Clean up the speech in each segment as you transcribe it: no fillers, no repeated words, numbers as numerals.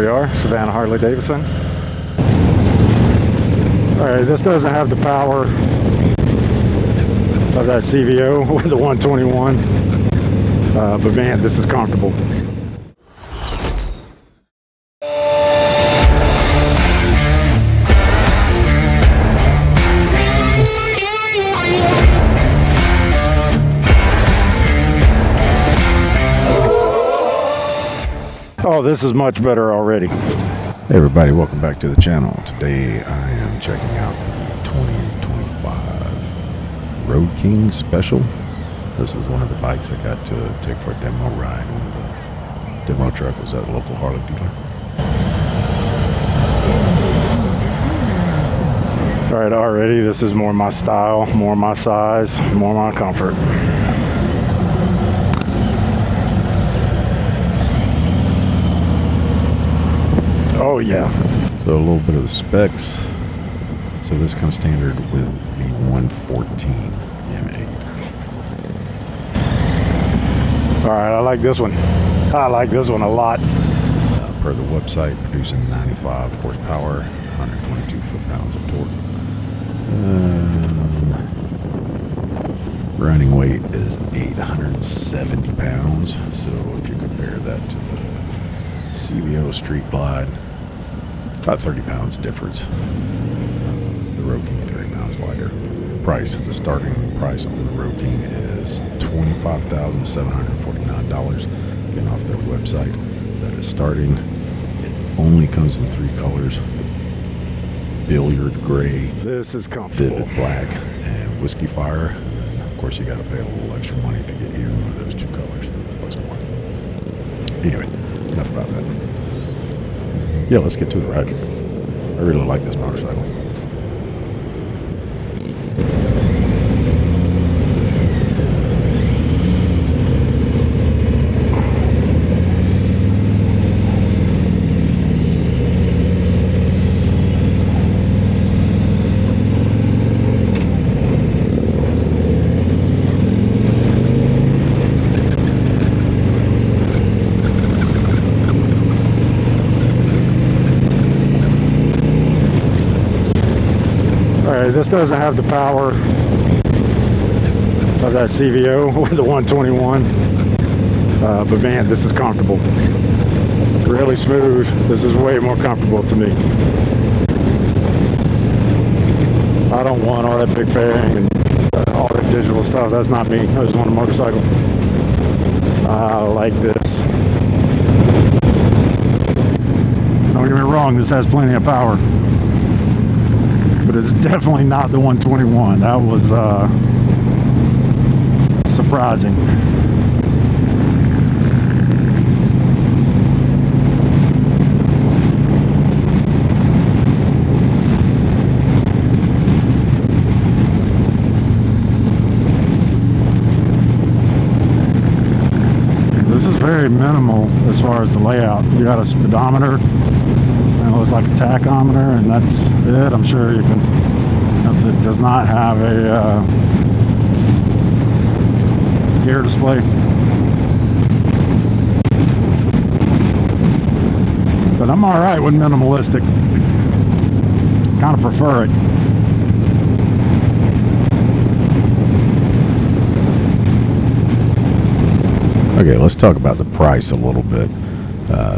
we are, Savannah Harley Davidson. Alright, this doesn't have the power of that CVO with the 121, but man, this is comfortable. Oh, this is much better already. Hey everybody, welcome back to the channel. Today I am checking out the 2025 Road King Special. This was one of the bikes I got to take for a demo ride when the demo truck was at a local Harley dealer. Alright, already this is more my style, more my size, more my comfort. Oh yeah. So a little bit of the specs. So this comes standard with the 114 M8. Alright, I like this one. I like this one a lot. Per the website, producing 95 horsepower, 122 foot-pounds of torque. Running weight is 870 pounds. So if you compare that to the CVO Street Glide, about 30 pounds difference. The Road King 30 pounds lighter. Price, the starting price on the Road King is $25,749. Again, off their website, that is starting. It only comes in 3 colors: billiard gray, this is comfortable, vivid black, and whiskey fire. And of course, you got to pay a little extra money to get either one of those 2 colors, plus more. Anyway, enough about that. Yeah, let's get to the ride. I really like this motorcycle. This doesn't have the power of that CVO with the 121, but man, this is comfortable. Really smooth. This is way more comfortable to me. I don't want all that big fairing and all that digital stuff. That's not me. I just want a motorcycle. I like this. Don't get me wrong, this has plenty of power. But it's definitely not the 121. That was surprising. This is very minimal as far as the layout. You got a speedometer. It looks like a tachometer, and that's it. I'm sure you can. It does not have a gear display, but I'm all right with minimalistic. Kind of prefer it. Okay, let's talk about the price a little bit.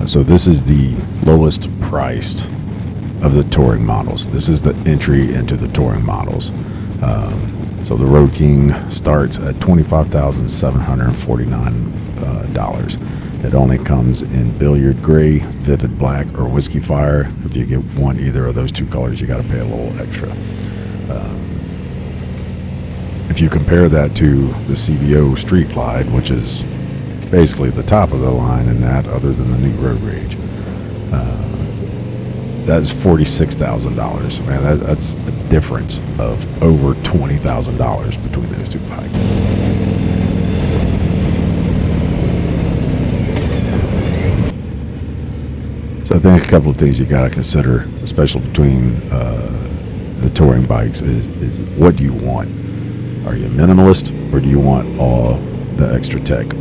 So this is the lowest priced of the touring models. This is the entry into the touring models. So the Road King starts at $25,749. It only comes in billiard gray, vivid black, or whiskey fire. If you want either of those 2 colors, you got to pay a little extra. If you compare that to the CVO Street Glide, which is basically the top of the line in that, other than the new road rage, that's $46,000. Man, that's a difference of over $20,000 between those 2 bikes. So I think a couple of things you got to consider, especially between the touring bikes, is what do you want? Are you a minimalist, or do you want all the extra tech?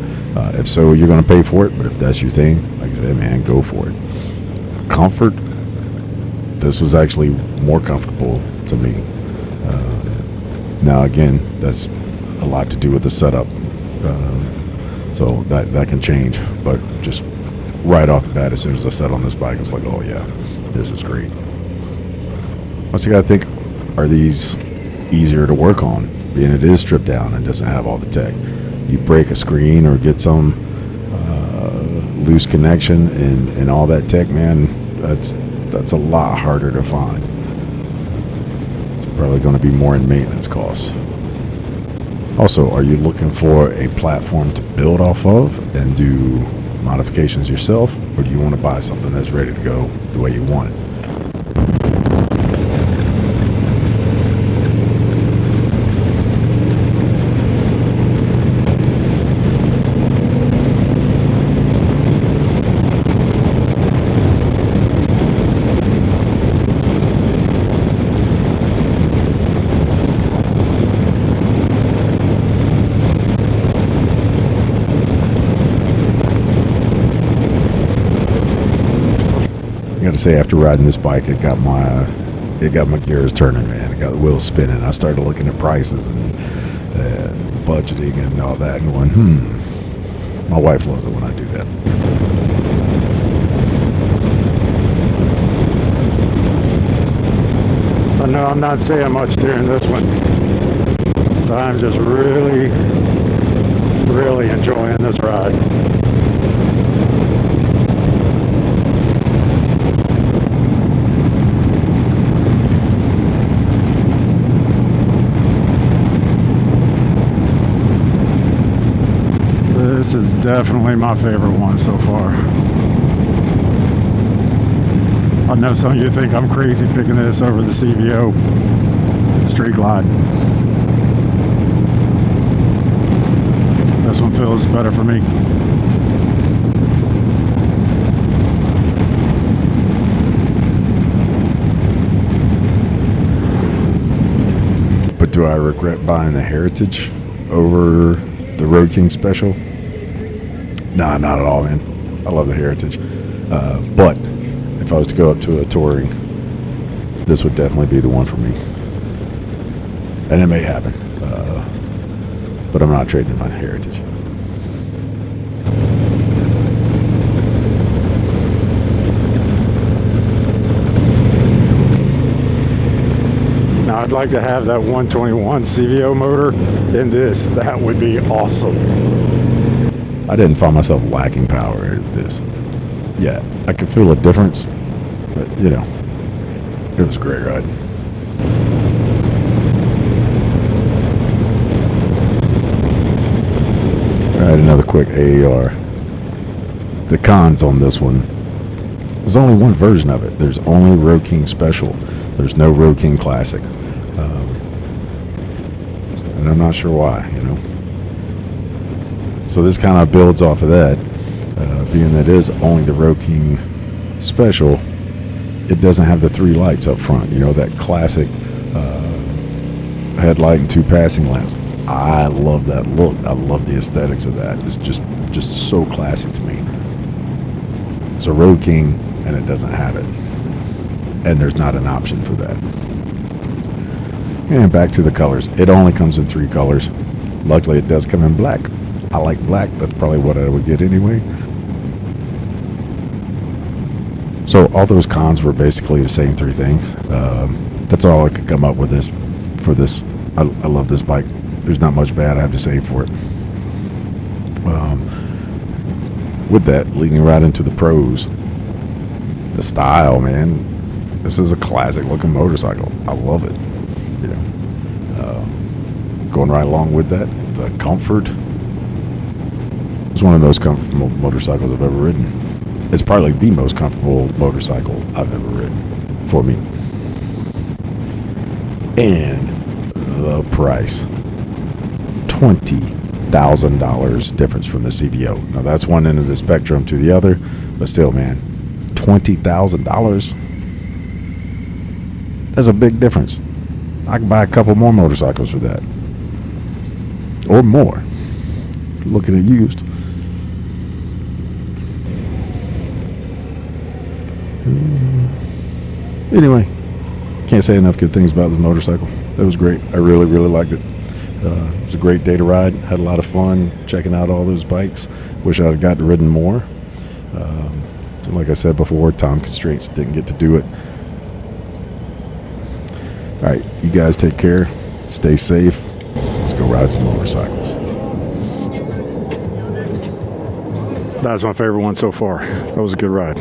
If so, you're going to pay for it, but if that's your thing, like I said, man, go for it. comfort, this was actually more comfortable to me. Now again, that's a lot to do with the setup, so that can change. But just right off the bat, as soon as I sat on this bike, I was like, oh yeah, this is great. Also, you gotta think, are these easier to work on, being it is stripped down and doesn't have all the tech? You break a screen or get some loose connection and all that tech, man, that's a lot harder to find. It's probably going to be more in maintenance costs. Also, are you looking for a platform to build off of and do modifications yourself, or do you want to buy something that's ready to go the way you want it? I gotta say, after riding this bike, it got my gears turning, man. It got the wheels spinning. I started looking at prices and budgeting and all that, and going, my wife loves it when I do that. I know I'm not saying much during this one, so I'm just really, really enjoying this ride. This is definitely my favorite one so far. I know some of you think I'm crazy picking this over the CVO Street Glide. This one feels better for me. But do I regret buying the Heritage over the Road King Special? Nah, not at all, man. I love the Heritage. But if I was to go up to a touring, this would definitely be the one for me. And it may happen. But I'm not trading in my Heritage. Now I'd like to have that 121 CVO motor in this. That would be awesome. I didn't find myself lacking power in this. Yeah, I could feel a difference, but you know, it was a great ride. All right, another quick AAR. The cons on this one, there's only one version of it. There's only Road King Special. There's no Road King Classic. And I'm not sure why, you know. So this kind of builds off of that. Being that it is only the Road King Special, it doesn't have the 3 lights up front. You know, that classic headlight and 2 passing lamps. I love that look. I love the aesthetics of that. It's just so classic to me. It's a Road King, and it doesn't have it. And there's not an option for that. And back to the colors. It only comes in 3 colors. Luckily, it does come in black. I like black. That's probably what I would get anyway. So all those cons were basically the same 3 things. That's all I could come up with for this. I love this bike. There's not much bad I have to say for it. With that, leading right into the pros. The style, man. This is a classic looking motorcycle. I love it. You know, going right along with that, the comfort. It's one of the most comfortable motorcycles I've ever ridden. It's probably the most comfortable motorcycle I've ever ridden for me. And the price. $20,000 difference from the CVO. Now that's one end of the spectrum to the other, but still, man, $20,000. That's a big difference. I can buy a couple more motorcycles for that, or more. Looking at used. Anyway, can't say enough good things about this motorcycle. It was great. I really, really liked it. It was a great day to ride. Had a lot of fun checking out all those bikes. Wish I'd have got to ridden more. Like I said before, time constraints, didn't get to do it. All right, you guys take care. Stay safe. Let's go ride some motorcycles. That's my favorite one so far. That was a good ride.